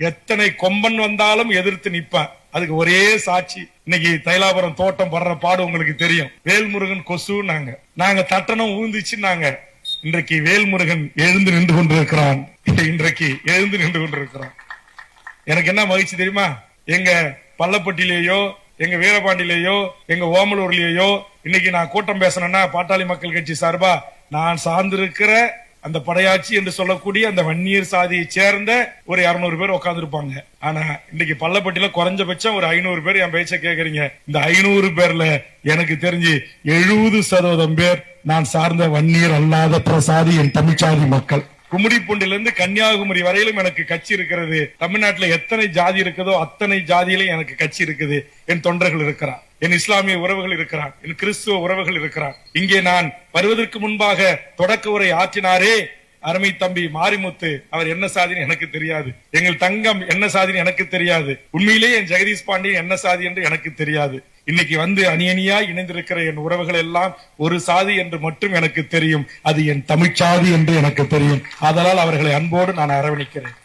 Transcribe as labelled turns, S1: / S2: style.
S1: எத்தனை கொம்பன் வந்தாலும் எதிர்த்து நிப்பேன். அதுக்கு ஒரே சாட்சி இன்னைக்கு தைலாபுரம் தோட்டம் படுற பாடு உங்களுக்கு தெரியும். வேல்முருகன் கொசு நாங்க தட்டணம் ஊந்துச்சுன்னாங்க. இன்றைக்கு வேல்முருகன் எழுந்து நின்று கொண்டிருக்கிறான். எனக்கு என்ன மகிழ்ச்சி தெரியுமா? எங்க பள்ளப்பட்டியிலேயோ எங்க வீரபாண்டியிலேயோ எங்க ஓமலூர்லயோ இன்னைக்கு நான் கூட்டம் பேசணும்னா பாட்டாளி மக்கள் கட்சி சார்பா நான் சார்ந்திருக்கிற அந்த படையாட்சி என்று சொல்லக்கூடிய அந்த வன்னியர் சாதியை சேர்ந்த ஒரு 200 பேர் உட்கார்ந்து இருப்பாங்க. ஆனா இன்னைக்கு பள்ளப்பட்டியில குறைஞ்சபட்சம் ஒரு 500 பேர் என் பேச்ச கேக்குறீங்க. இந்த 500 பேர்ல எனக்கு தெரிஞ்சு 70% பேர் நான் சார்ந்த வன்னியர் அல்லாத பிரசாதி என் தமிழ்ச்சாதி மக்கள். கும்மிடிப்பூண்டிலிருந்து கன்னியாகுமரி வரையிலும் எனக்கு கட்சி இருக்கிறது. தமிழ்நாட்டில் எத்தனை ஜாதி இருக்குதோ அத்தனை ஜாதியிலும் எனக்கு கட்சி இருக்குது. என் தொண்டர்கள் இருக்கிறார், என் இஸ்லாமிய உறவுகள் இருக்கிறார், என் கிறிஸ்துவ உறவுகள் இருக்கிறார். இங்கே நான் வருவதற்கு முன்பாக தொடக்க உரை ஆற்றினாரே அருமை தம்பி மாரிமுத்து, அவர் என்ன சாதின்னு எனக்கு தெரியாது. எங்கள் தங்கம் என்ன சாதின்னு எனக்கு தெரியாது. உண்மையிலேயே என் ஜெகதீஷ் பாண்டியன் என்ன சாதி என்று எனக்கு தெரியாது. இன்னைக்கு வந்து அணியணியாய் இணைந்திருக்கிற என் உறவுகள் எல்லாம் ஒரு சாதி என்று மட்டும் எனக்கு தெரியும். அது என் தமிழ்ச்சாதி என்று எனக்கு தெரியும். அதனால் அவர்களை அன்போடு நான் அரவணைக்கிறேன்.